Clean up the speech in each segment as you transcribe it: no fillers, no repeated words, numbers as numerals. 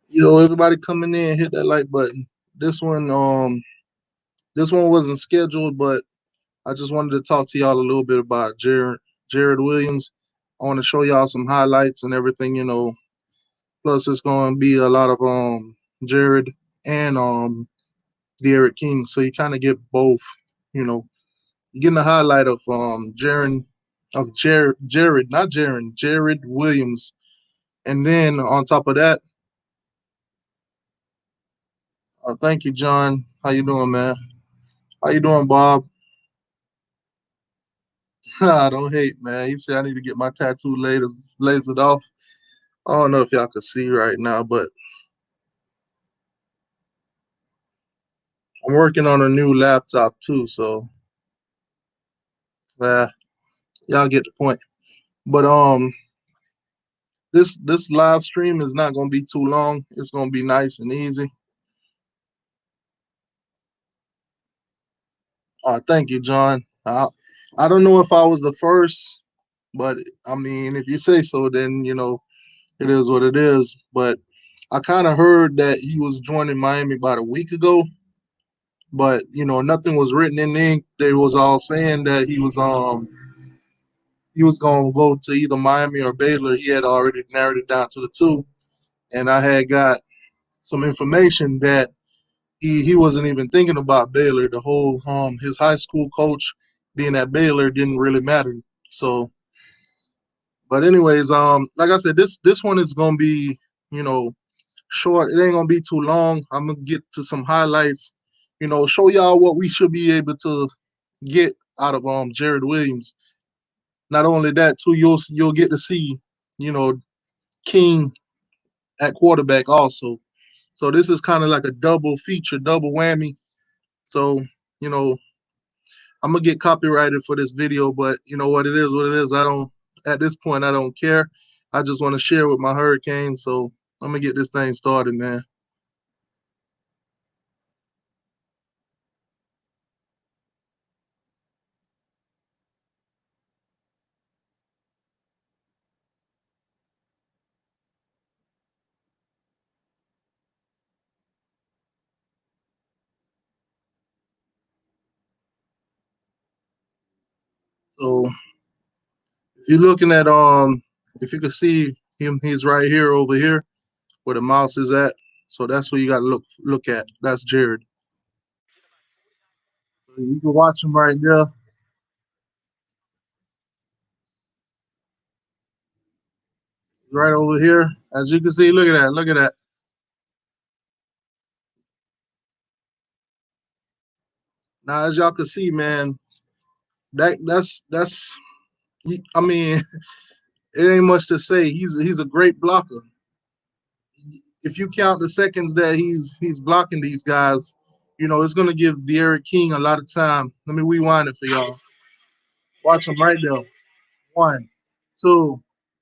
Yo, everybody coming in, hit that like button. This one, um, this one wasn't scheduled, but I just wanted to talk to y'all a little bit about Jarrid Williams. I want to show y'all some highlights and everything. Plus, it's going to be a lot of Jarrid and Derek King, so you kind of get both. You know, you're getting a highlight of Jarrid, not Jaron, Jarrid Williams, and then on top of that, thank you, John. How you doing, man? How you doing, Bob? I don't hate, man. He said I need to get my tattoo lasered off. I don't know if y'all can see right now, but I'm working on a new laptop too, so uh, y'all get the point. But this live stream is not gonna be too long. It's gonna be nice and easy. Thank you, John. I don't know if I was the first, but I mean, if you say so, then it is what it is. But I kind of heard that he was joining Miami about a week ago, but nothing was written in ink. They was all saying that he was gonna go to either Miami or Baylor. He had already narrowed it down to the two, and I had got some information that he wasn't even thinking about Baylor. The whole his high school coach being at Baylor didn't really matter. So, but anyways, like I said, this one is gonna be you know short. It ain't gonna be too long. I'm gonna get to some highlights. Show y'all what we should be able to get out of Jarrid Williams. Not only that, too, you'll get to see you know King at quarterback also. So this is kind of like a double feature, double whammy. So you know I'm gonna get copyrighted for this video, but you know what it is, what it is. I don't at this point I don't care. I just want to share with my hurricane. So I'm gonna get this thing started, man. So if you're looking at if you can see him, he's right here over here where the mouse is at. So that's what you got to look at. That's Jarrid. So you can watch him right there, right over here. As you can see, look at that, look at that. Now, as y'all can see, man, that's. I mean, it ain't much to say. He's a great blocker. If you count the seconds that he's blocking these guys, it's gonna give Derek King a lot of time. Let me rewind it for y'all. Watch him right there. One, two,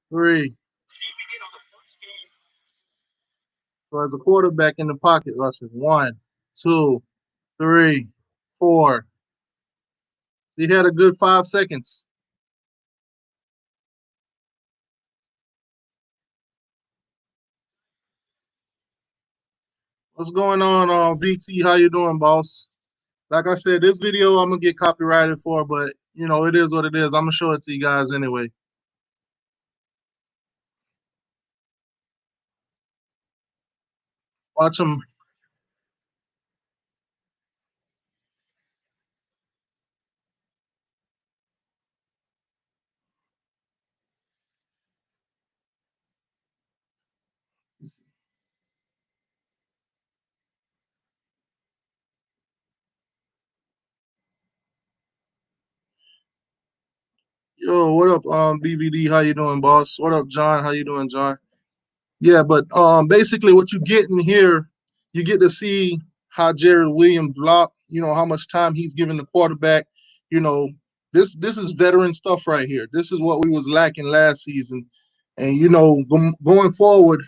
three. So as a quarterback in the pocket rushes, one, two, three, four. He had a good 5 seconds. What's going on, BT? How you doing, boss? Like I said, this video I'm gonna get copyrighted for, but it is what it is. I'm gonna show it to you guys anyway. Watch him. Yo, what up, BVD? How you doing, boss? What up, John? How you doing, John? Yeah, but basically, what you get in here, you get to see how Jarrid Williams blocked. You know how much time he's giving the quarterback. You know, this is veteran stuff right here. This is what we was lacking last season, and going forward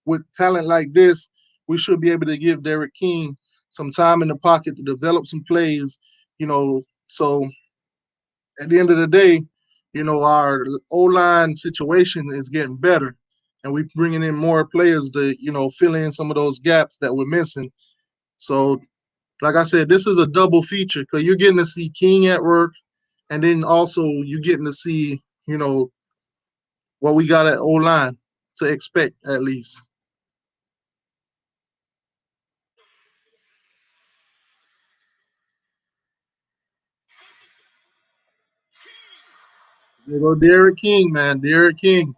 with talent like this, we should be able to give Derek King some time in the pocket to develop some plays. So at the end of the day, our O line situation is getting better, and we're bringing in more players to fill in some of those gaps that we're missing. So, like I said, this is a double feature because you're getting to see King at work, and then also you're getting to see what we got at O line to expect at least. There go Derek King, man. Derek King.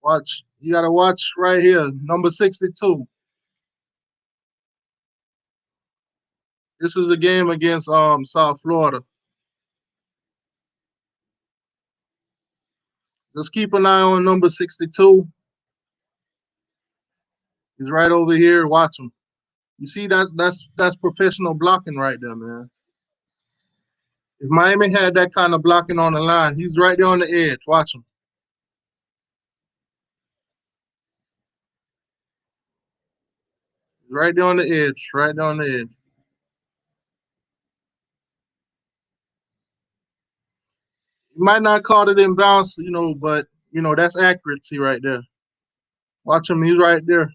Watch. You gotta watch right here, number 62. This is a game against South Florida. Just keep an eye on number 62. He's right over here. Watch him. You see, that's professional blocking right there, man. If Miami had that kind of blocking on the line, he's right there on the edge. Watch him. He's right there on the edge. Right there on the edge. He might not call it in bounce, but that's accuracy right there. Watch him. He's right there.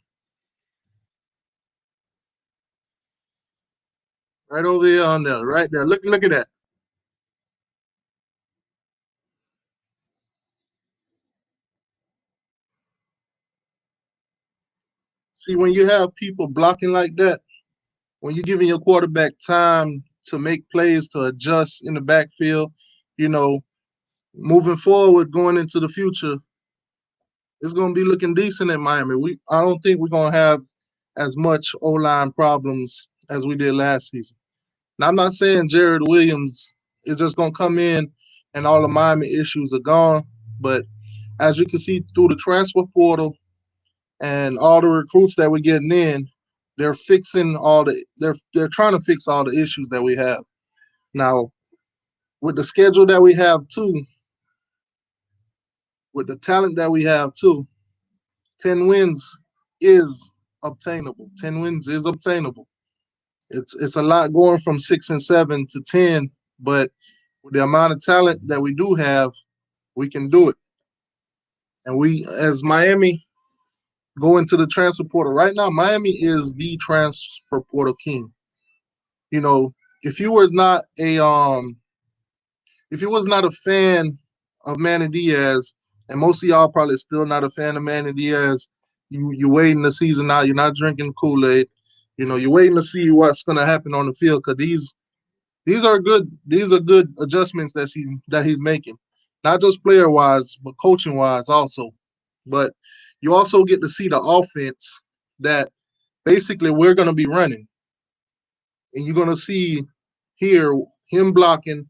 Right over here on there. Right there. Look at that. See, when you have people blocking like that, when you're giving your quarterback time to make plays to adjust in the backfield, you know, moving forward, going into the future, it's going to be looking decent at Miami. I don't think we're going to have as much O line problems as we did last season. Now, I'm not saying Jarrid Williams is just going to come in and all the Miami issues are gone, but as you can see through the transfer portal and all the recruits that we're getting in, they're trying to fix all the issues that we have. Now, with the schedule that we have too, with the talent that we have too, 10 wins is obtainable. 10 wins is obtainable. It's a lot going from 6 and 7 to 10, but with the amount of talent that we do have, we can do it. And we, as Miami, go into the transfer portal right now. Miami is the transfer portal king. You know, if you was not a if you was not a fan of Manny Diaz, and most of y'all probably still not a fan of Manny Diaz, you waiting the season out. You're not drinking Kool Aid. You're waiting to see what's going to happen on the field because these are good. These are good adjustments that he's making, not just player wise, but coaching wise also. But you also get to see the offense that basically we're going to be running, and you're going to see here him blocking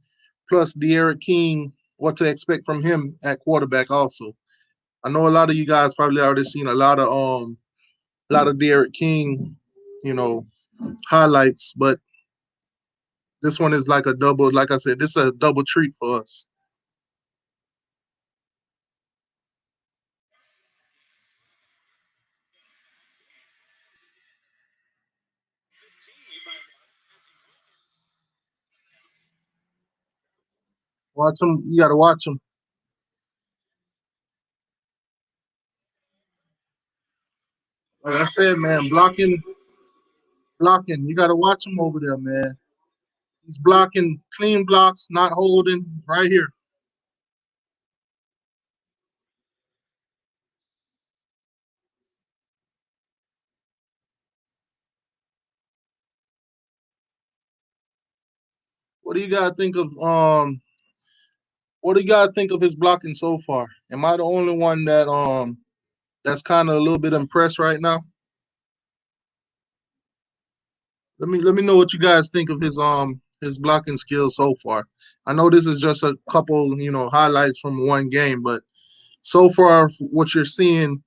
plus De'Aaron King, what to expect from him at quarterback also. I know a lot of you guys probably already seen a lot of De'Aaron King, you know, highlights, but this one is like a double. Like I said, this is a double treat for us. Watch him. You got to watch him. Like I said, man, blocking. You got to watch him over there, man. He's blocking clean blocks, not holding. Right here. What do you got to think of? What do you got to think of his blocking so far? Am I the only one that's kind of a little bit impressed right now? Let me know what you guys think of his blocking skills so far. I know this is just a couple highlights from one game, but so far what you're seeing,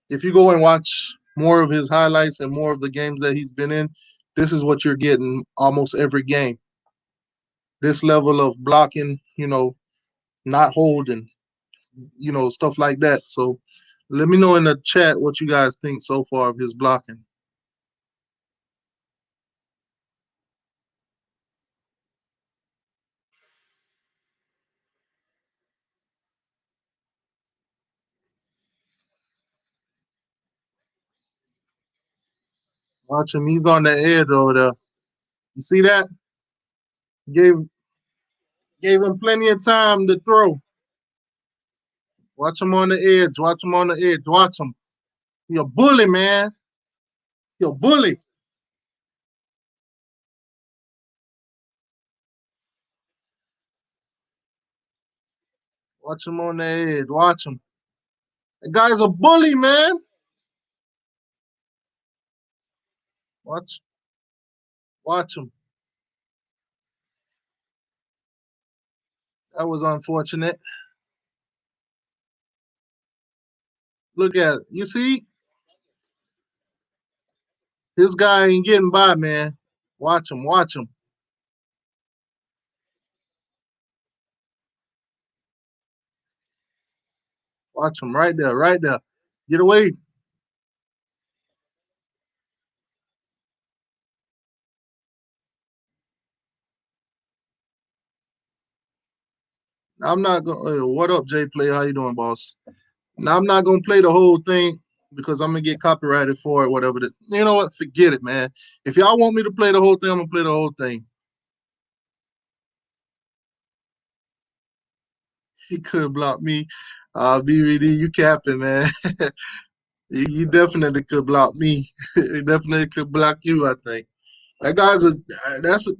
if you go and watch more of his highlights and more of the games that he's been in, this is what you're getting almost every game. This level of blocking, not holding, stuff like that. So let me know in the chat what you guys think so far of his blocking. Watch him. He's on the edge over there. You see that? Gave gave him plenty of time to throw. Watch him on the edge. Watch him on the edge. Watch him. He a bully, man. He a bully. Watch him on the edge. Watch him. The guy's a bully, man. Watch, watch him. That was unfortunate. Look at it. You see, this guy ain't getting by, man. Watch him. Watch him. Watch him right there. Right there. Get away. I'm not going. to What up, Jay Play? How you doing, boss? Now I'm not gonna play the whole thing because I'm gonna get copyrighted for it, whatever. You know what? Forget it, man. If y'all want me to play the whole thing, I'm gonna play the whole thing. He could block me. BVD, you capping, man. You definitely could block me. He definitely could block you. I think that guy's a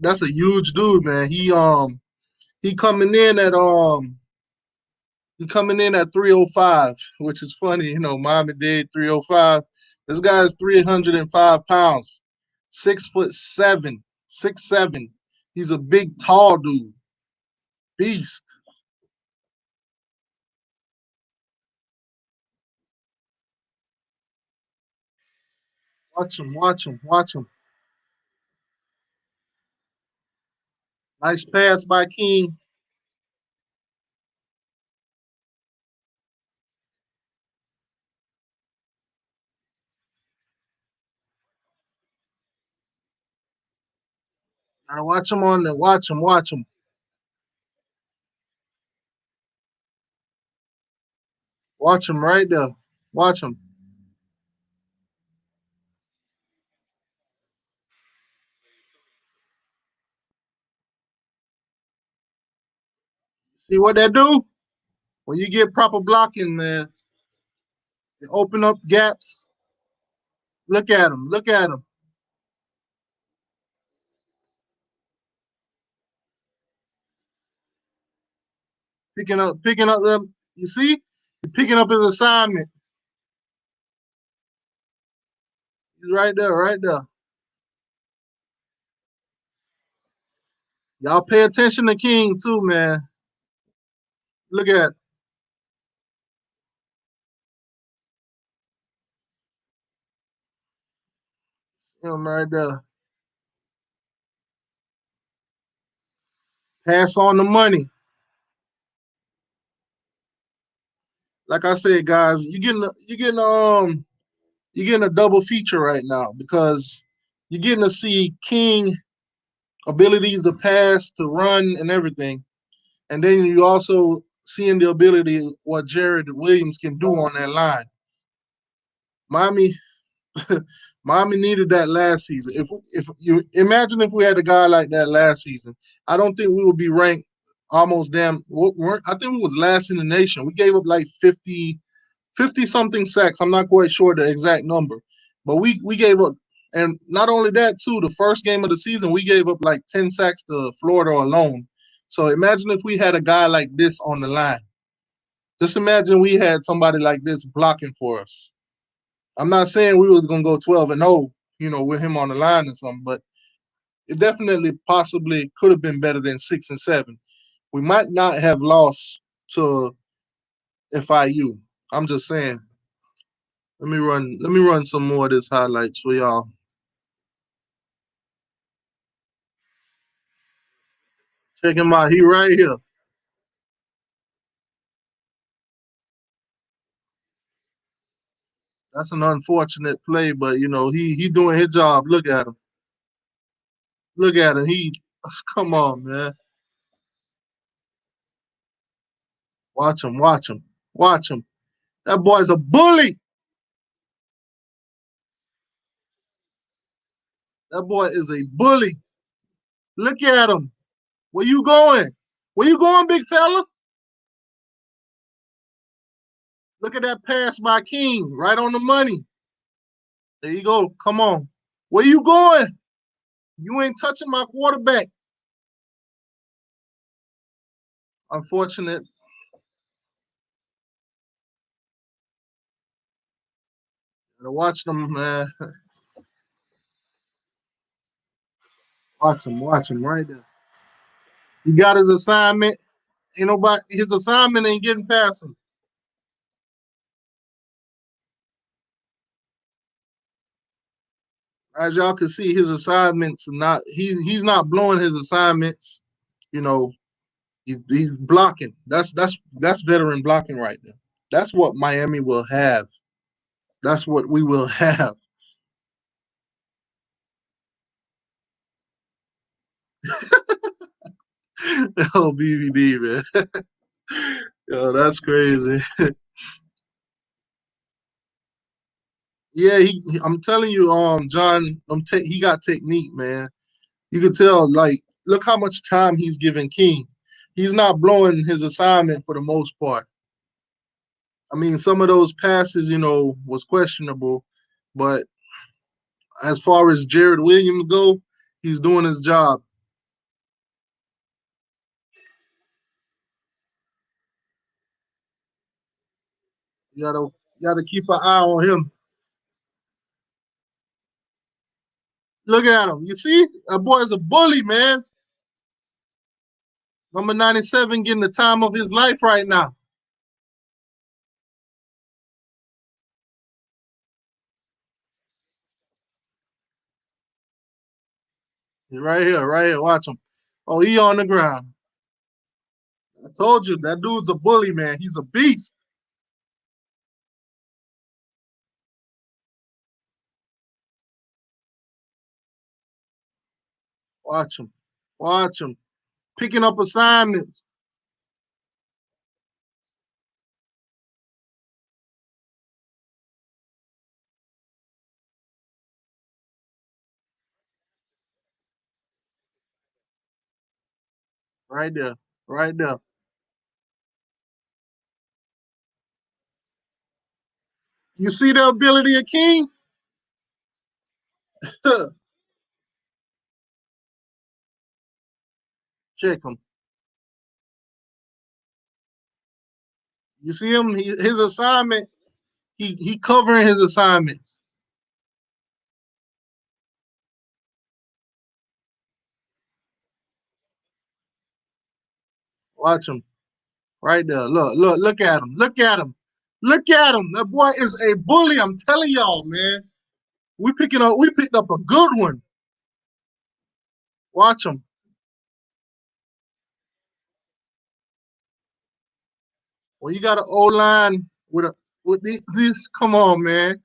that's a huge dude, man. He coming in at 305, which is funny. Miami Dade 305. This guy's 305 pounds, 6'7", 6'7". He's a big, tall dude, beast. Watch him, watch him, watch him. Nice pass by King. Gotta watch him on there. Watch him, watch him, watch him right there. Watch him. See what they do? When you get proper blocking, man, they open up gaps. Look at him. Look at him. Picking up them. You see? Picking up his assignment. He's right there, right there. Y'all pay attention to King too, man. Look at him right there. Pass on the money. Like I said, guys, you're getting a double feature right now because you're getting to see King abilities to pass, to run, and everything, and then you also seeing the ability what Jarrid Williams can do on that line. Miami, Miami needed that last season. If you imagine if we had a guy like that last season, I don't think we would be ranked almost damn. I think we was last in the nation. We gave up like 50 something sacks. I'm not quite sure the exact number, but we gave up, and not only that too. The first game of the season, we gave up like 10 sacks to Florida alone. So imagine if we had a guy like this on the line. Just imagine we had somebody like this blocking for us. I'm not saying we was gonna go 12-0, with him on the line or something, but it definitely possibly could have been better than 6-7. We might not have lost to FIU. I'm just saying. Let me run some more of this highlights for y'all. Check him out. He right here. That's an unfortunate play, but he doing his job. Look at him. Look at him. He come on, man. Watch him. Watch him. Watch him. That boy's a bully. That boy is a bully. Look at him. Where you going? Where you going, big fella? Look at that pass by King. Right on the money. There you go. Come on. Where you going? You ain't touching my quarterback. Unfortunate. Gotta watch them, man. Watch him right there. He got his assignment. Ain't nobody. His assignment ain't getting past him. As y'all can see, his assignments are not. He's not blowing his assignments. You know, he's blocking. That's veteran blocking right there. That's what Miami will have. That's what we will have. Oh, BVD, man. Yo, that's crazy. Yeah, I'm telling you, John, he got technique, man. You can tell, like, look how much time he's giving King. He's not blowing his assignment for the most part. I mean, some of those passes, was questionable, but as far as Jarrid Williams go, he's doing his job. You gotta keep an eye on him. Look at him. You see, that boy's a bully, man. Number 97 getting the time of his life right now. He's right here, right here. Watch him. Oh, he on the ground. I told you that dude's a bully, man. He's a beast. Watch him. Watch him. Picking up assignments. Right there. Right there. You see the ability of King? Check him. You see him? His assignment. He covering his assignments. Watch him. Right there. Look at him. Look at him. Look at him. That boy is a bully. I'm telling y'all, man. We picked up a good one. Watch him. When you got an O line with this, come on, man.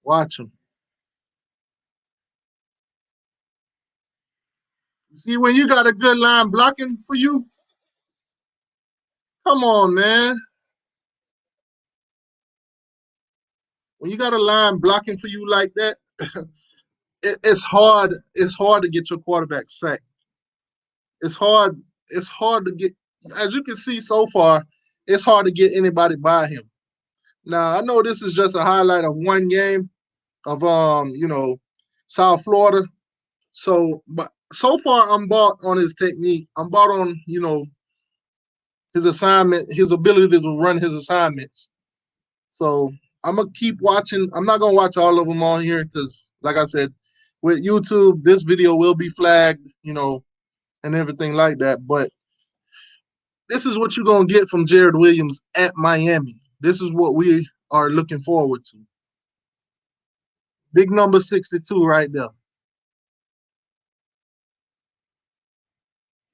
Watch him. You see, when you got a good line blocking for you, come on, man. When you got a line blocking for you like that, it's hard. It's hard to get your quarterback sacked. It's hard. It's hard to get. As you can see so far, it's hard to get anybody by him. Now I know this is just a highlight of one game of South Florida. So, but so far I'm bought on his technique. I'm bought on his assignment, his ability to run his assignments. So I'm gonna keep watching. I'm not gonna watch all of them on here because, like I said, with YouTube, this video will be flagged, and everything like that. But this is what you're gonna get from Jarrid Williams at Miami. This is what we are looking forward to. Big number 62 right there.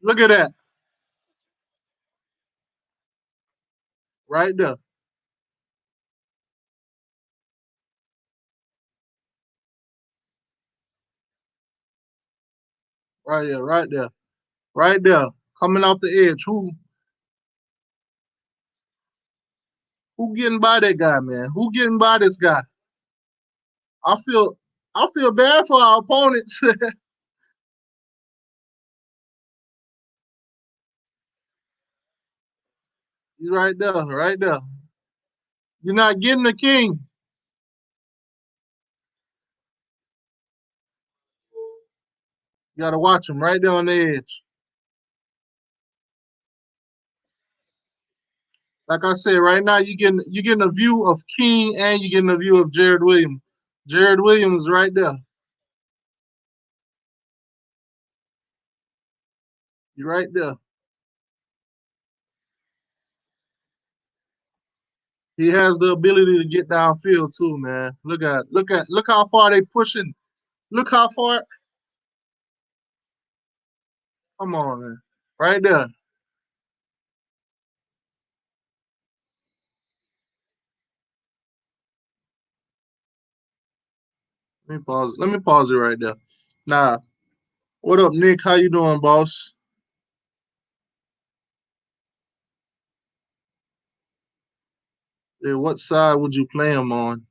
Look at that right there, right there, right there, right there. Coming off the edge. Who getting by that guy, man? Who getting by this guy? I feel I feel bad for our opponents. He's right there, right there. You're not getting the king. You gotta watch him right there on the edge. Like I said, right now you getting a view of King and you getting a view of Jarrid Williams. Jarrid Williams right there. You're right there. He has the ability to get downfield too, man. Look how far they pushing. Look how far. Come on, man. Right there. Let me pause. Let me pause it right there. Nah. What up, Nick? How you doing, boss? Yeah, what side would you play him on?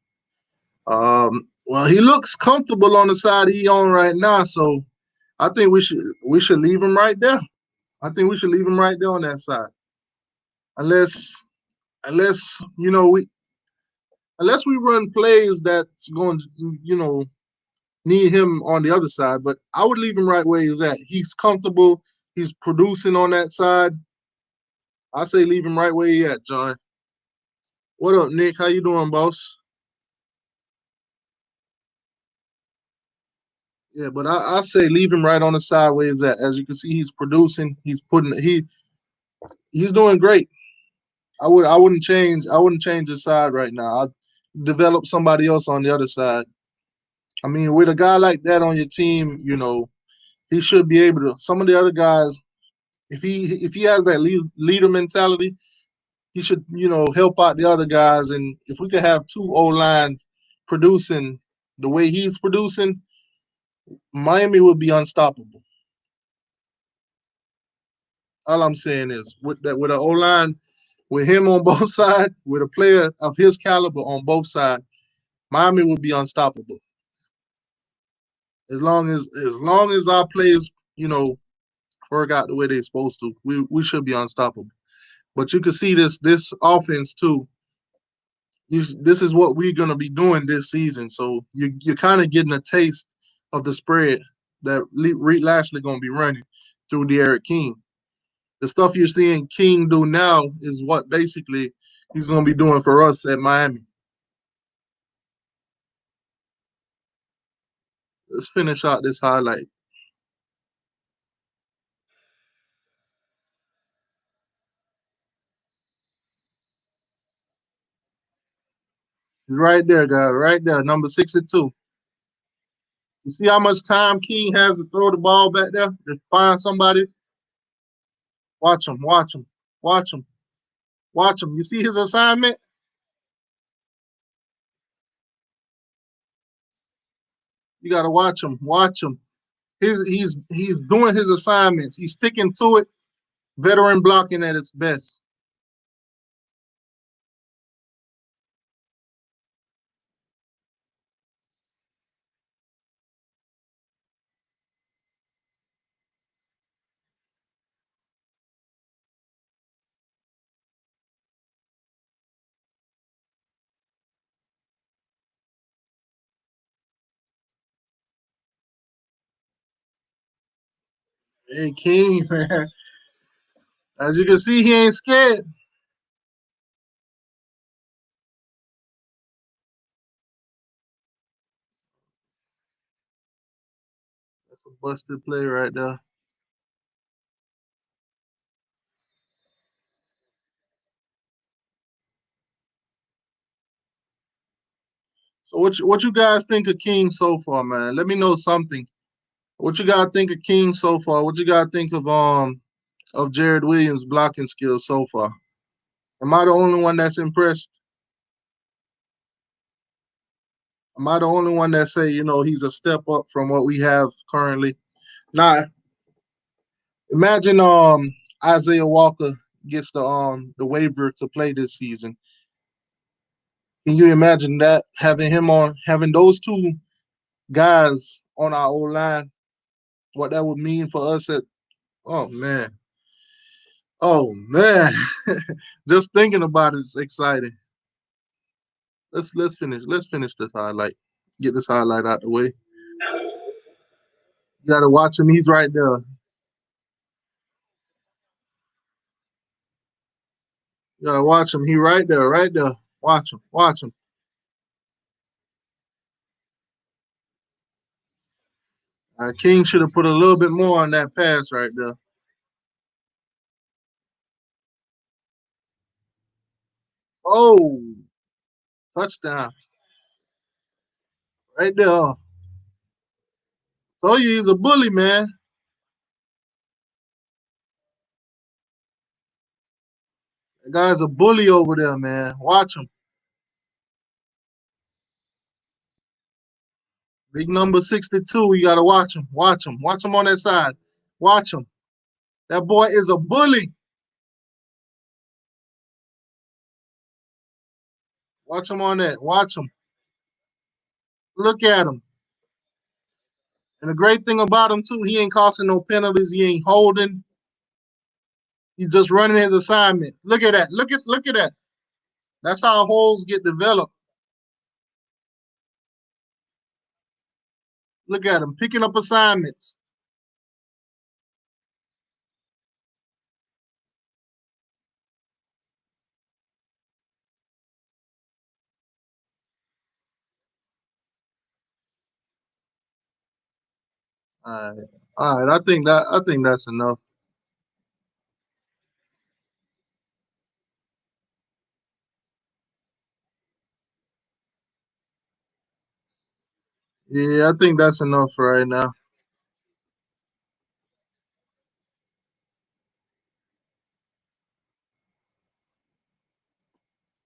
Well, he looks comfortable on the side he on right now, so I think we should leave him right there. I think we should leave him right there on that side, unless unless we run plays that's going to need him on the other side. But I would leave him right where he's at. He's comfortable. He's producing on that side. I say leave him right where he at, John. What up, Nick? How you doing, boss? Yeah, but I say leave him right on the side where he's at. As you can see, he's producing. He's doing great. I wouldn't change his side right now. I'd develop somebody else on the other side. I mean, with a guy like that on your team, he should be able to. Some of the other guys, if he has that leader mentality, he should help out the other guys. And if we could have two O lines producing the way he's producing, Miami would be unstoppable. All I'm saying is with an O line with him on both sides, with a player of his caliber on both sides, Miami would be unstoppable. As long as our players, work out the way they're supposed to, we should be unstoppable. But you can see this offense too. This is what we're gonna be doing this season. So you're kind of getting a taste of the spread that Reed Lashley gonna be running through Derek King. The stuff you're seeing King do now is what basically he's gonna be doing for us at Miami. Let's finish out this highlight. Right there, guy. Right there, number 62. You see how much time King has to throw the ball back there to find somebody? Watch him, watch him, watch him, watch him. You see his assignment? You gotta watch him, watch him. He's doing his assignments. He's sticking to it. Veteran blocking at its best. Hey King, man. As you can see, he ain't scared. a busted play right there. So what you guys think of King so far, man? Let me know something. What you guys think of King so far? What you guys think of Jarrid Williams' blocking skills so far? Am I the only one that's impressed? Am I the only one that say, he's a step up from what we have currently? Now, imagine Isaiah Walker gets the waiver to play this season. Can you imagine that having those two guys on our old line? What that would mean for us at oh man, oh man, just thinking about it is exciting. Let's finish this highlight. Get this highlight out the way. You gotta watch him. He's right there. You gotta watch him. He right there, right there. Watch him. Watch him. King should have put a little bit more on that pass right there. Oh, touchdown. Right there. So he's a bully, man. That guy's a bully over there, man. Watch him. Big number 62. You gotta watch him. Watch him. Watch him on that side. Watch him. That boy is a bully. Watch him on that. Watch him. Look at him. And the great thing about him too, he ain't costing no penalties. He ain't holding. He's just running his assignment. Look at that. Look at that. That's how holes get developed. Look at him picking up assignments. All right. All right. I think that's enough. Yeah, I think that's enough for right now.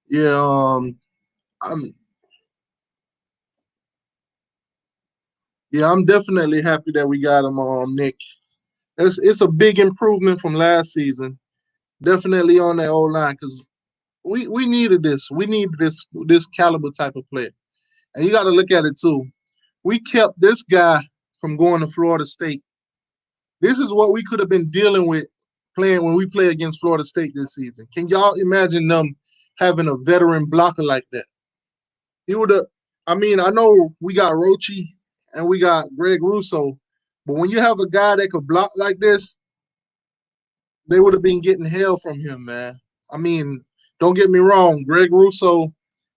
Yeah, I'm I'm definitely happy that we got him Nick. It's a big improvement from last season. Definitely on that old line because we needed this. We need this caliber type of player. And you got to look at it too. We kept this guy from going to Florida State. This is what we could have been dealing with playing when we play against Florida State this season. Can y'all imagine them having a veteran blocker like that? He would have. I mean, I know we got Rochi and we got Greg Russo, but when you have a guy that could block like this, they would have been getting hell from him, man. I mean, don't get me wrong, Greg Russo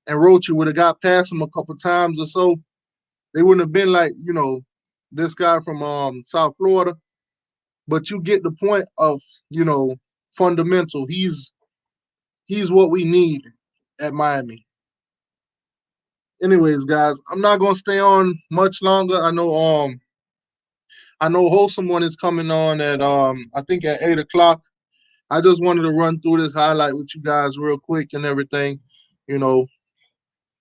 and Rochi would have got past him a couple times or so. They wouldn't have been like, this guy from South Florida. But you get the point of, you know, fundamental. He's what we need at Miami. Anyways, guys, I'm not gonna stay on much longer. I know wholesome one is coming on at I think at 8 o'clock. I just wanted to run through this highlight with you guys real quick and everything. You know,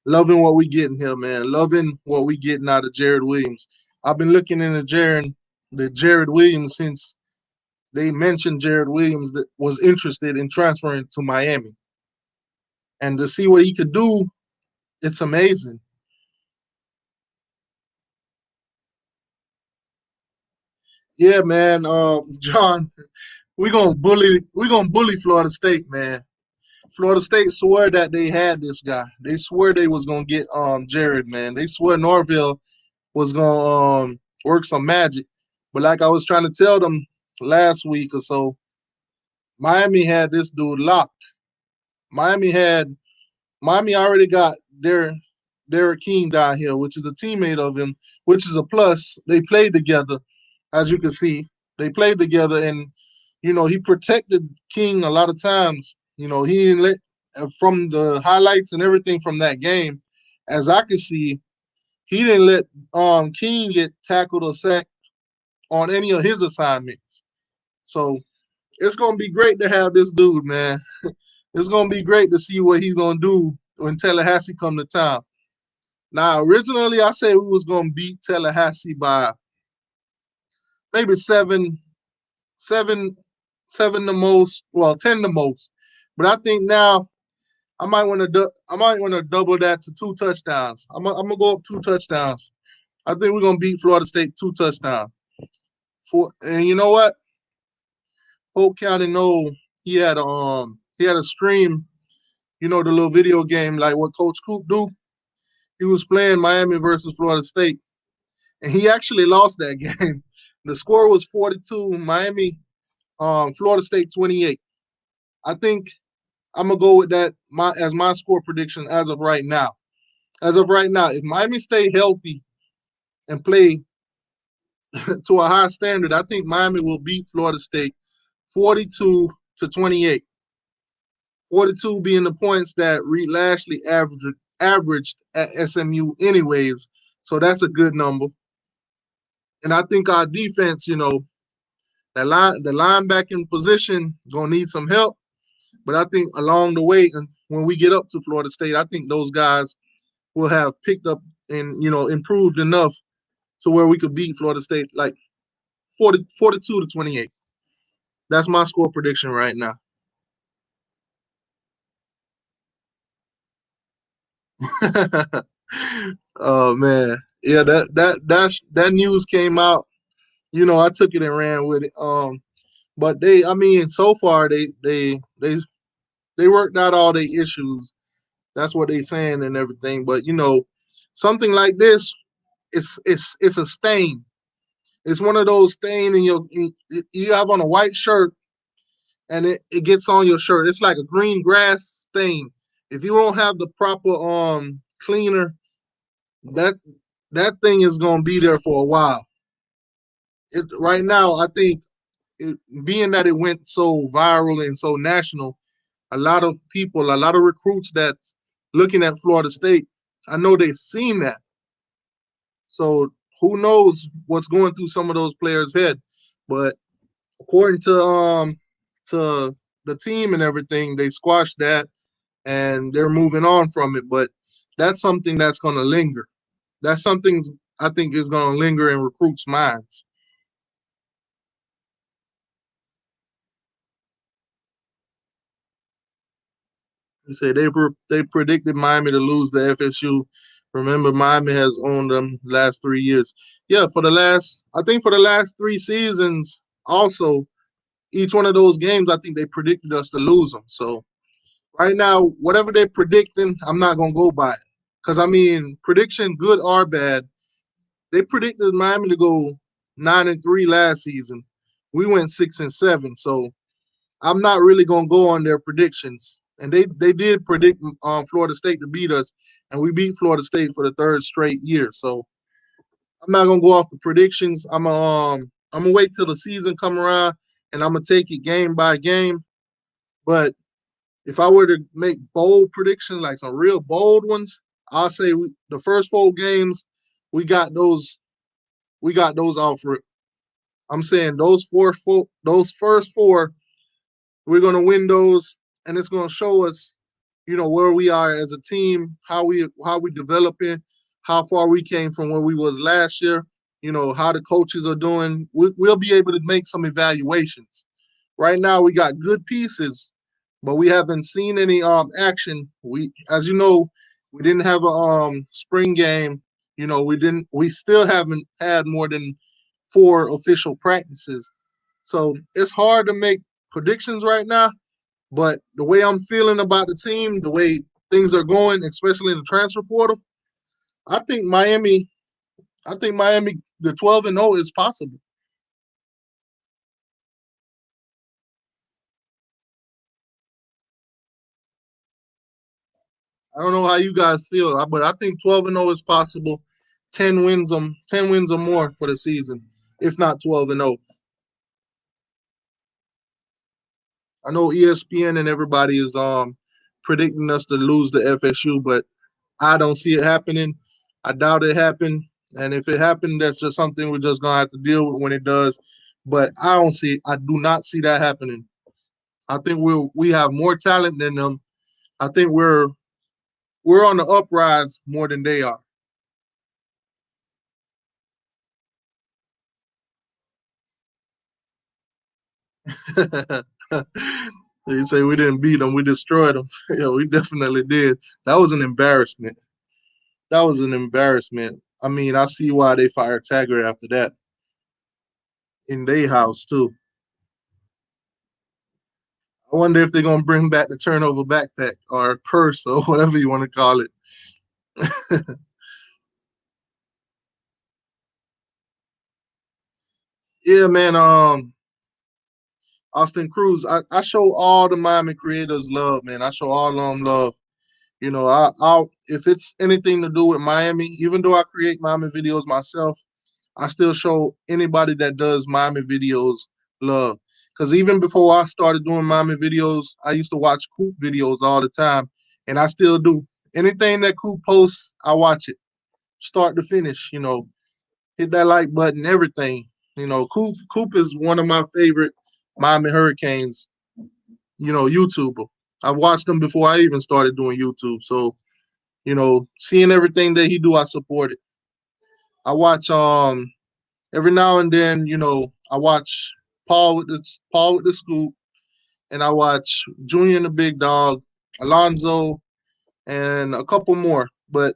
loving what we getting here, man. Loving what we getting out of Jarrid Williams. I've been looking into Jarrid Williams since they mentioned Jarrid Williams that was interested in transferring to Miami. And to see what he could do, it's amazing. Yeah, man. John, we're gonna bully Florida State, man. Florida State swore that they had this guy. They swore they was gonna get Jarrid, man. They swore Norville was gonna work some magic. But like I was trying to tell them last week or so, Miami had this dude locked. Miami had Miami already got Derek King down here, which is a teammate of him, which is a plus. They played together. as you can see. They played together, and he protected King a lot of times. He didn't let from the highlights and everything from that game, as I could see, he didn't let King get tackled or sacked on any of his assignments. So it's gonna be great to have this dude, man. It's gonna be great to see what he's gonna do when Tallahassee come to town. Now, originally I said we was gonna beat Tallahassee by maybe seven, seven the most, well, 10 the most. But I think now I might want to double that to 2 touchdowns. I'm gonna go up 2 touchdowns. I think we're gonna beat Florida State 2 touchdowns. And you know what? Polk County know he had a stream, the little video game like what Coach Coop do. He was playing Miami versus Florida State, and he actually lost that game. The score was 42, Miami, Florida State 28. I think I'm gonna go with that as my score prediction as of right now. As of right now, if Miami stay healthy and play to a high standard, I think Miami will beat Florida State 42 to 28. 42 being the points that Reed Lashley averaged at SMU anyways. So that's a good number. And I think our defense, the linebacking position gonna need some help. But I think along the way, and when we get up to Florida State, I think those guys will have picked up and improved enough to where we could beat Florida State like 42 to 28. That's my score prediction right now. Oh man, yeah, that news came out. I took it and ran with it. But I mean, so far they worked out all their issues. That's what they saying and everything. But something like this, it's a stain. It's one of those stain in you have on a white shirt and it gets on your shirt. It's like a green grass stain. If you don't have the proper cleaner, that that thing is gonna be there for a while. Right now, I think being that it went so viral and so national, a lot of people, a lot of recruits that's looking at Florida State, I know they've seen that. So who knows what's going through some of those players' head? But according to the team and everything, they squashed that and they're moving on from it. But that's something that's going to linger. That's something I think is going to linger in recruits' minds. You say they predicted Miami to lose the FSU. Remember, Miami has owned them the last 3 years. Yeah, I think for the last 3 seasons, also each one of those games, I think they predicted us to lose them. So right now, whatever they're predicting, I'm not gonna go by it. Because I mean, prediction, good or bad, they predicted Miami to go 9-3 last season. We went 6-7. So I'm not really gonna go on their predictions. And they did predict Florida State to beat us, and we beat Florida State for the third straight year. So I'm not gonna go off the predictions. I'm gonna wait till the season come around, and I'm gonna take it game by game. But if I were to make bold predictions, like some real bold ones, I'll say the first 4 games we got those off. I'm saying those first 4 we're going to win those, and it's going to show us, where we are as a team, how we developing, how far we came from where we was last year. How the coaches are doing. We'll be able to make some evaluations. Right now, we got good pieces, but we haven't seen any action. As you know, we didn't have a spring game. We still haven't had more than 4 official practices. So it's hard to make predictions right now. But the way I'm feeling about the team, the way things are going, especially in the transfer portal, I think Miami, the 12-0 is possible. I don't know how you guys feel, but I think 12-0 is possible. 10 wins or more for the season. if not 12-0. I know ESPN and everybody is predicting us to lose to FSU, but I don't see it happening. I doubt it happened. And if it happened, that's just something we're just gonna have to deal with when it does. But I do not see that happening. I think we have more talent than them. I think we're on the uprise more than they are. You say we didn't beat them, we destroyed them. Yeah, we definitely did. That was an embarrassment. That was an embarrassment. I mean, I see why they fired Taggart after that in their house too. I wonder if they're gonna bring back the turnover backpack or purse or whatever you want to call it. Yeah, man. Austin Cruz. I show all the Miami creators love, man. I show all of them love. I'll if it's anything to do with Miami, even though I create Miami videos myself, I still show anybody that does Miami videos love. Because even before I started doing Miami videos, I used to watch Coop videos all the time, and I still do. Anything that Coop posts, I watch it, start to finish. Hit that like button, everything. Coop is one of my favorite Miami Hurricanes. YouTuber. I've watched him before I even started doing YouTube. So seeing everything that he do, I support it. I watch every now and then, I watch Paul with the scoop, and I watch Junior and the Big Dog, Alonzo, and a couple more. But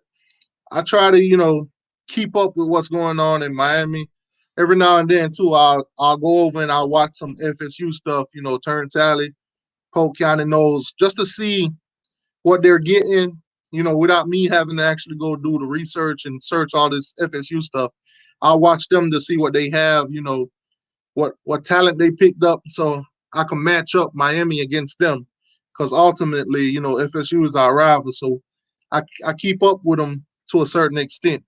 I try to, keep up with what's going on in Miami. Every now and then too, I'll go over and I'll watch some FSU stuff, turn tally, poke county nose, just to see what they're getting, without me having to actually go do the research and search all this FSU stuff. I'll watch them to see what they have, what talent they picked up, so I can match up Miami against them. Because ultimately, FSU is our rival, so I keep up with them to a certain extent.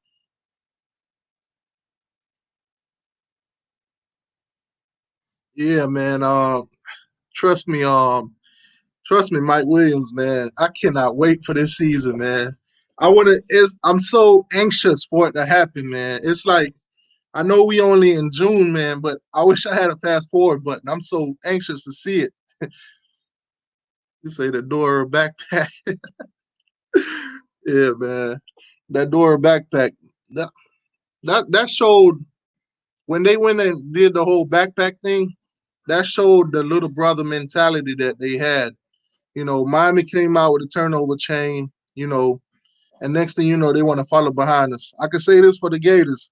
Yeah, man. Trust me. Trust me, Mike Williams, man. I cannot wait for this season, man. I want to. I'm so anxious for it to happen, man. It's like I know we only in June, man, but I wish I had a fast forward button. I'm so anxious to see it. You say the door backpack. Yeah, man. That door backpack. That, that showed when they went and did the whole backpack thing. That showed the little brother mentality that they had. Miami came out with a turnover chain. And next thing you know, they want to follow behind us. I can say this for the Gators.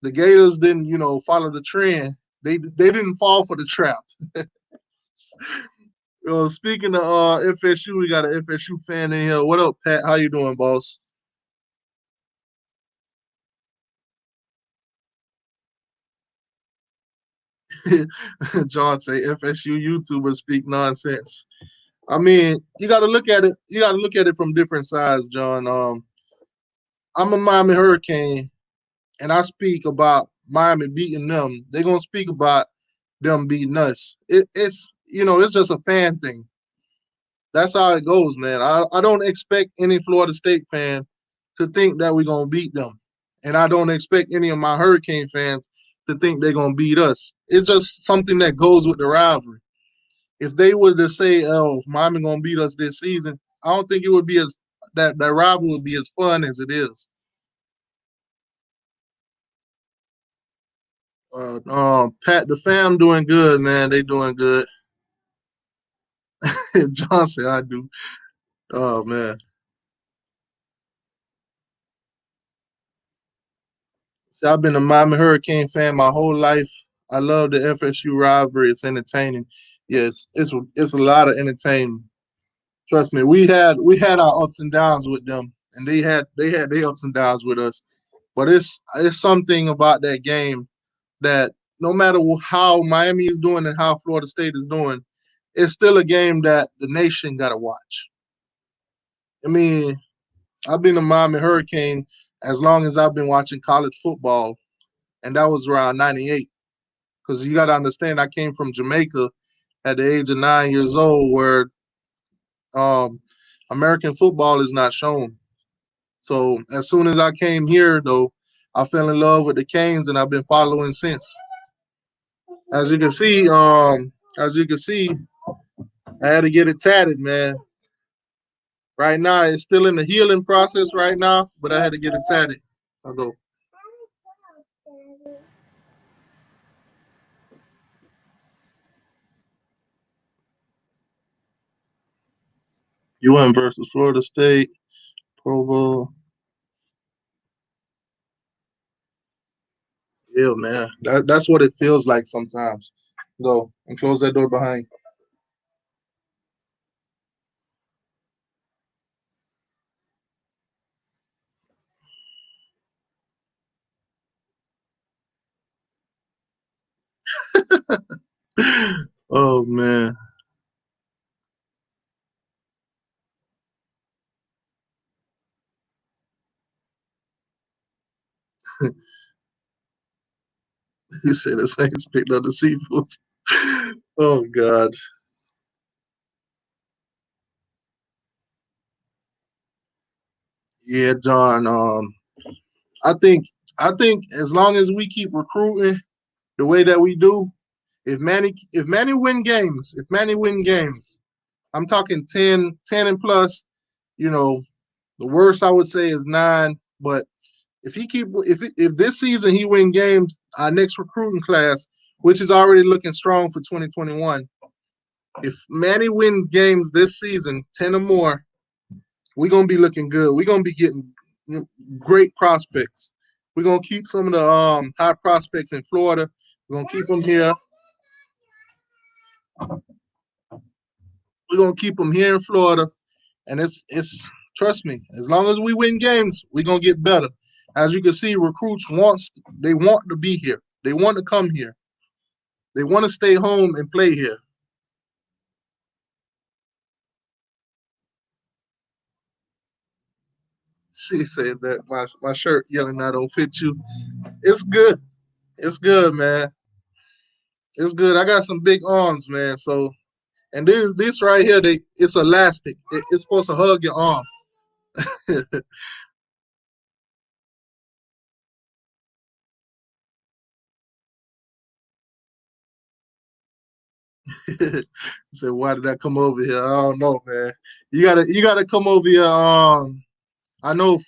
The Gators didn't, follow the trend. They didn't fall for the trap. Speaking of FSU, we got an FSU fan in here. What up, Pat? How you doing, boss? John say FSU YouTubers speak nonsense. I mean, you got to look at it. You got to look at it from different sides, John. I'm a Miami Hurricane, and I speak about Miami beating them. They're gonna speak about them beating us. It's just a fan thing. That's how it goes, man. I don't expect any Florida State fan to think that we're gonna beat them, and I don't expect any of my Hurricane fans to think they're gonna beat us. It's just something that goes with the rivalry. If they were to say, "Oh, Miami gonna beat us this season," I don't think it would be as that rivalry would be as fun as it is. Pat, the fam doing good, man. They doing good. John said, "I do." Oh man. See, I've been a Miami Hurricane fan my whole life. I love the FSU rivalry. It's entertaining. Yes, it's a lot of entertainment. Trust me, we had our ups and downs with them, and they had their ups and downs with us. But it's something about that game that no matter how Miami is doing and how Florida State is doing, it's still a game that the nation got to watch. I mean, I've been a Miami Hurricane as long as I've been watching college football, and that was around '98. Because you got to understand, I came from Jamaica at the age of 9 years old, where um, American football is not shown. So as soon as I came here, though, I fell in love with the Canes, and I've been following since. As you can see, I had to get it tatted, man. Right now, it's still in the healing process right now, but I had to get it tatted. I'll go. UM versus Florida State, Provo. Yeah, man. That's what it feels like sometimes. Go and close that door behind. Oh man. He said the Saints picked up the seafood. Oh God. Yeah, John. I think I think as long as we keep recruiting the way that we do, if Manny win games, I'm talking 10 and plus, you know, the worst I would say is 9, but if this season he win games, our next recruiting class, which is already looking strong for 2021, if Manny win games this season, 10 or more, we're gonna be looking good. We're gonna be getting great prospects. We're gonna keep some of the high prospects in Florida. We're gonna keep them here. We're gonna keep them here in Florida, and it's trust me. As long as we win games, we're gonna get better. As you can see, recruits they want to be here. They want to come here. They want to stay home and play here. She said that my shirt yelling I don't fit you. It's good. It's good, man. It's good. I got some big arms, man. So and this right here, it's elastic. It's supposed to hug your arm. So why did I come over here? I don't know, man. You gotta come over here. I know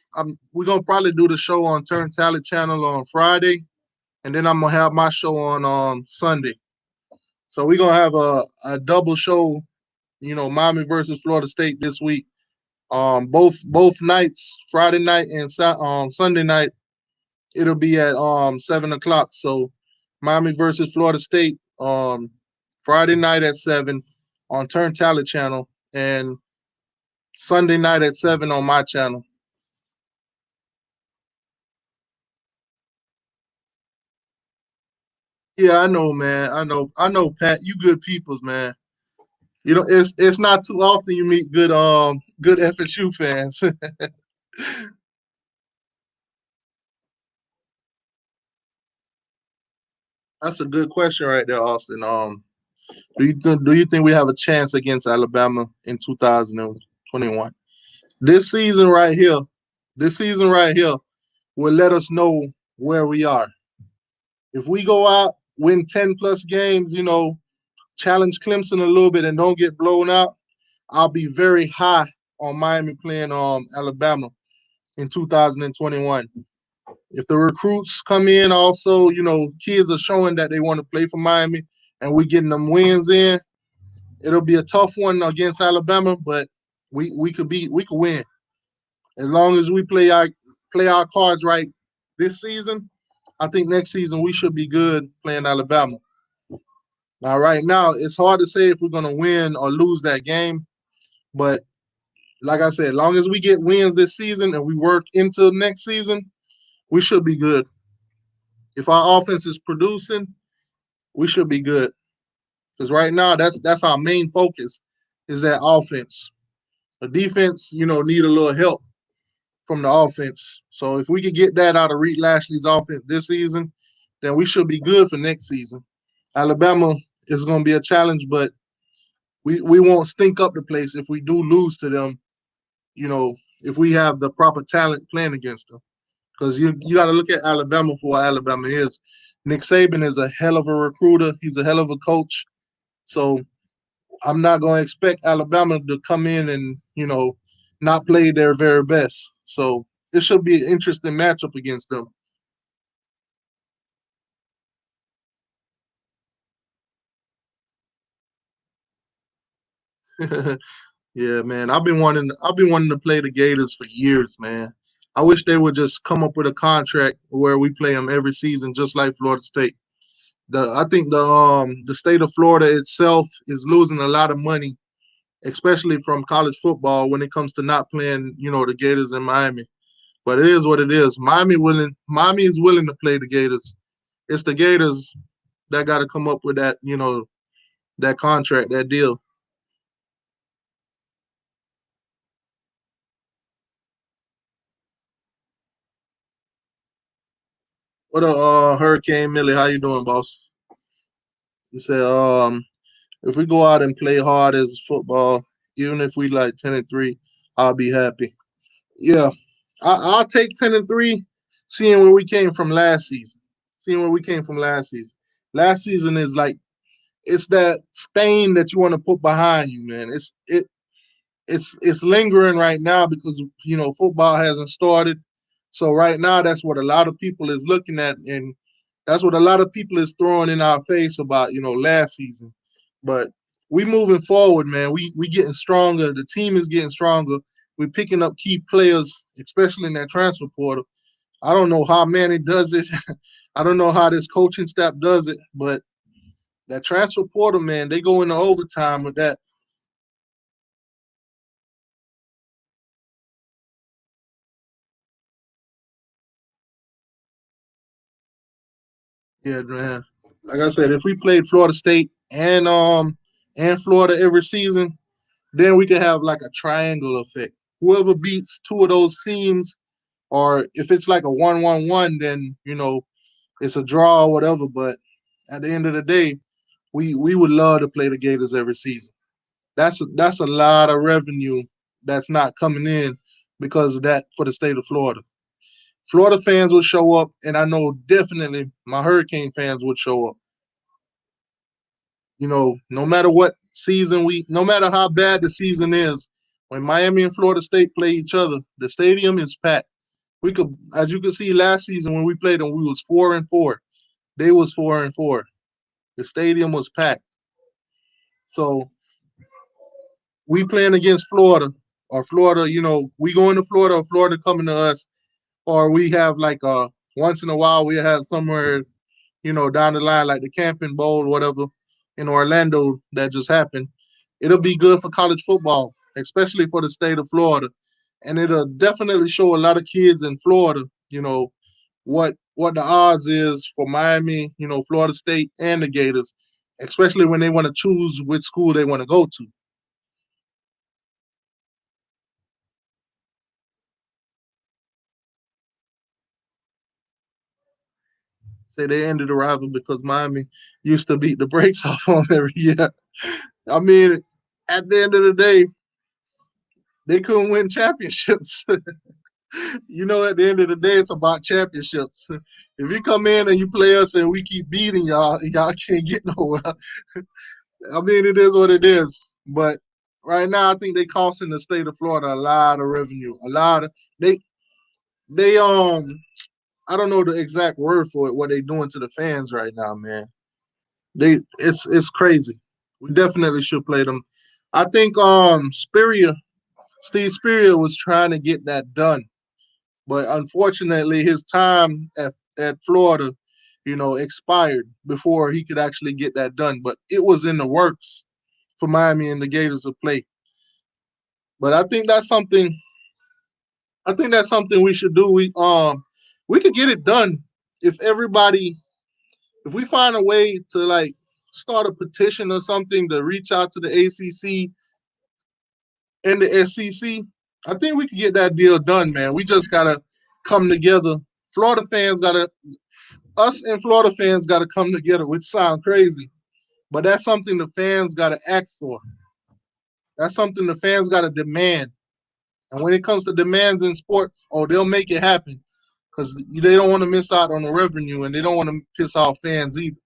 we're gonna probably do the show on Turn Talent Channel on Friday, and then I'm gonna have my show on Sunday. So we're gonna have a double show. Miami versus Florida State this week. Both nights, Friday night and Sunday night, it'll be at 7 o'clock. So Miami versus Florida State Friday night at 7 on Turn Talent Channel, and Sunday night at 7 on my channel. Yeah, I know, man. I know, Pat. You good peoples, man. It's not too often you meet good FSU fans. That's a good question right there, Austin. Do you think we have a chance against Alabama in 2021? This season right here, this season right here will let us know where we are. If we go out, win 10 plus games, challenge Clemson a little bit and don't get blown out, I'll be very high on Miami playing Alabama in 2021. If the recruits come in also, kids are showing that they want to play for Miami and we getting them wins in, it'll be a tough one against Alabama, but we could win. As long as we play our cards right this season, I think next season we should be good playing Alabama. Now, right now, it's hard to say if we're gonna win or lose that game, but like I said, as long as we get wins this season and we work into next season, we should be good. If our offense is producing, we should be good. Because right now, that's our main focus is that offense. The defense, need a little help from the offense. So if we could get that out of Reed Lashley's offense this season, then we should be good for next season. Alabama is going to be a challenge, but we won't stink up the place if we do lose to them. You know, if we have the proper talent playing against them, because you got to look at Alabama for what Alabama is. Nick Saban is a hell of a recruiter. He's a hell of a coach. So I'm not going to expect Alabama to come in and not play their very best. So it should be an interesting matchup against them. Yeah, man. I've been wanting to play the Gators for years, man. I wish they would just come up with a contract where we play them every season, just like Florida State. I think the state of Florida itself is losing a lot of money, especially from college football when it comes to not playing, the Gators in Miami. But it is what it is. Miami is willing to play the Gators. It's the Gators that got to come up with that, that contract, that deal. What up, Hurricane Millie? How you doing, boss? You said, if we go out and play hard as football, even if we like 10-3, I'll be happy. Yeah, I'll take 10-3, seeing where we came from last season. Seeing where we came from last season. Last season is like it's that stain that you want to put behind you, man. It's lingering right now because football hasn't started. So right now, that's what a lot of people is looking at, and that's what a lot of people is throwing in our face about last season. But we moving forward, man. We getting stronger. The team is getting stronger. We're picking up key players, especially in that transfer portal. I don't know how Manny does it. I don't know how this coaching staff does it, but that transfer portal, man, they go into overtime with that. Yeah, man. Like I said, if we played Florida State and Florida every season, then we could have like a triangle effect. Whoever beats two of those teams, or if it's like a 1-1-1, then it's a draw or whatever. But at the end of the day, we would love to play the Gators every season. That's a lot of revenue that's not coming in because of that for the state of Florida. Florida fans will show up, and I know definitely my Hurricane fans would show up. No matter what season no matter how bad the season is, when Miami and Florida State play each other, the stadium is packed. We could, as you can see, last season when we played them, we was 4-4. They was 4-4. The stadium was packed. So we playing against Florida, or Florida, we going to Florida, or Florida coming to us, or we have like once in a while we have somewhere down the line, like the Camping Bowl, whatever, in Orlando that just happened. It'll be good for college football, especially for the state of Florida. And it'll definitely show a lot of kids in Florida, what the odds is for Miami, Florida State and the Gators, especially when they want to choose which school they want to go to. Say they ended the rival because Miami used to beat the brakes off them every year. I mean, at the end of the day, they couldn't win championships. At the end of the day, it's about championships. If you come in and you play us and we keep beating y'all can't get nowhere. I mean, it is what it is. But right now, I think they costing the state of Florida a lot of revenue. A lot of they I don't know the exact word for it. What they doing to the fans right now, man? It's crazy. We definitely should play them. I think Steve Spurrier was trying to get that done, but unfortunately, his time at Florida, expired before he could actually get that done. But it was in the works for Miami and the Gators to play. But I think that's something. I think that's something we should do. We could get it done if everybody, if we find a way to like start a petition or something to reach out to the ACC and the SEC. I think we could get that deal done, man. We just gotta come together. Florida fans gotta us and Florida fans got to come together, which sound crazy, but that's something the fans got to ask for. That's something the fans got to demand. And when it comes to demands in sports, oh, they'll make it happen because they don't want to miss out on the revenue and they don't want to piss off fans either.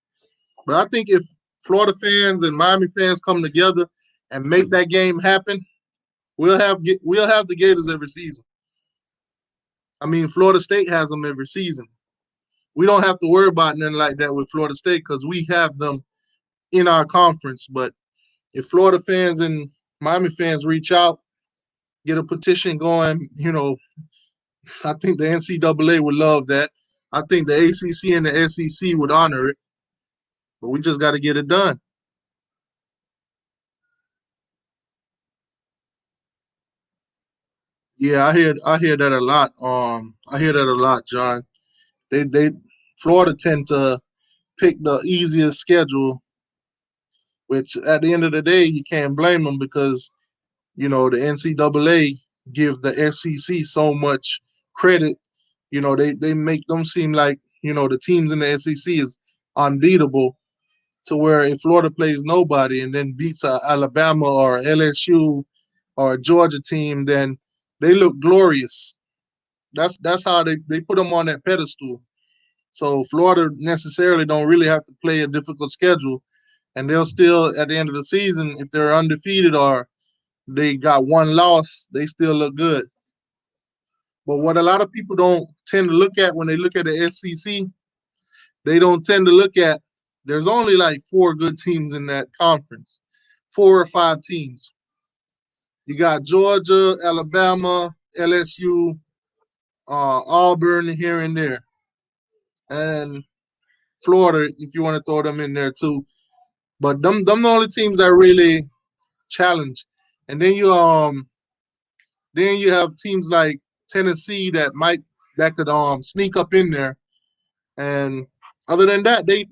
But I think if Florida fans and Miami fans come together and make that game happen, we'll have the Gators every season. I mean, Florida State has them every season. We don't have to worry about nothing like that with Florida State because we have them in our conference. But if Florida fans and Miami fans reach out, get a petition going, I think the NCAA would love that. I think the ACC and the SEC would honor it. But we just got to get it done. Yeah, I hear that a lot. I hear that a lot, John. They Florida tend to pick the easiest schedule, which at the end of the day you can't blame them because the NCAA give the SEC so much credit. They make them seem like the teams in the SEC is unbeatable. To where if Florida plays nobody and then beats Alabama or LSU or a Georgia team, then they look glorious. That's how they put them on that pedestal. So Florida necessarily don't really have to play a difficult schedule, and they'll still at the end of the season, if they're undefeated or they got one loss, they still look good. But what a lot of people don't tend to look at when they look at the SEC, they don't tend to look at there's only like four good teams in that conference, four or five teams. You got Georgia, Alabama, LSU, Auburn here and there, and Florida if you want to throw them in there too. But them the only teams that really challenge. And then you have teams like Tennessee that could sneak up in there. And other than that, they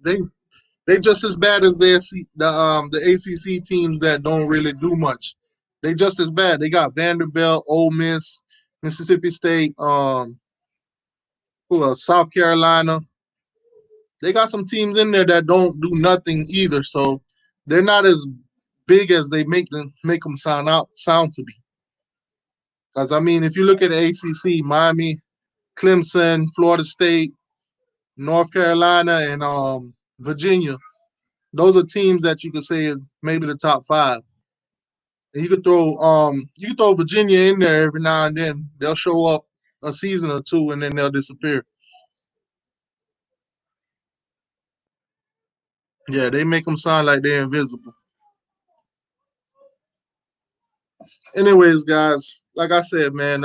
just as bad as the ACC teams that don't really do much. They just as bad. They got Vanderbilt, Ole Miss, Mississippi State, who else? South Carolina. They got some teams in there that don't do nothing either. So they're not as big as they make them sound to be. Because I mean, if you look at the ACC, Miami, Clemson, Florida State, North Carolina, and Virginia, those are teams that you could say is maybe the top five. And you could throw Virginia in there every now and then. They'll show up a season or two and then they'll disappear. Yeah, they make them sound like they're invisible. Anyways, guys, like I said, man,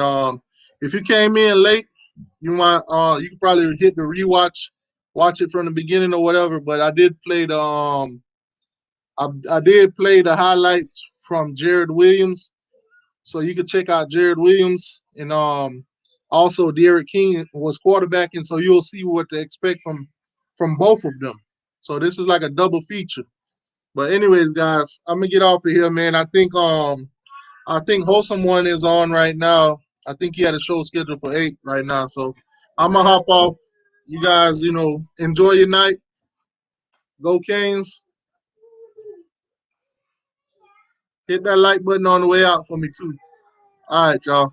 if you came in late, you could probably hit the rewatch, watch it from the beginning or whatever. But I did play the highlights from Jarrid Williams, so you could check out Jarrid Williams and also Derek King was quarterbacking, so you'll see what to expect from both of them. So this is like a double feature. But anyways, guys, I'm gonna get off of here, man. I think Wholesome One is on right now. I think he had a show scheduled for 8 right now. So I'm gonna hop off. You guys, enjoy your night. Go Canes. Hit that like button on the way out for me too. All right, y'all.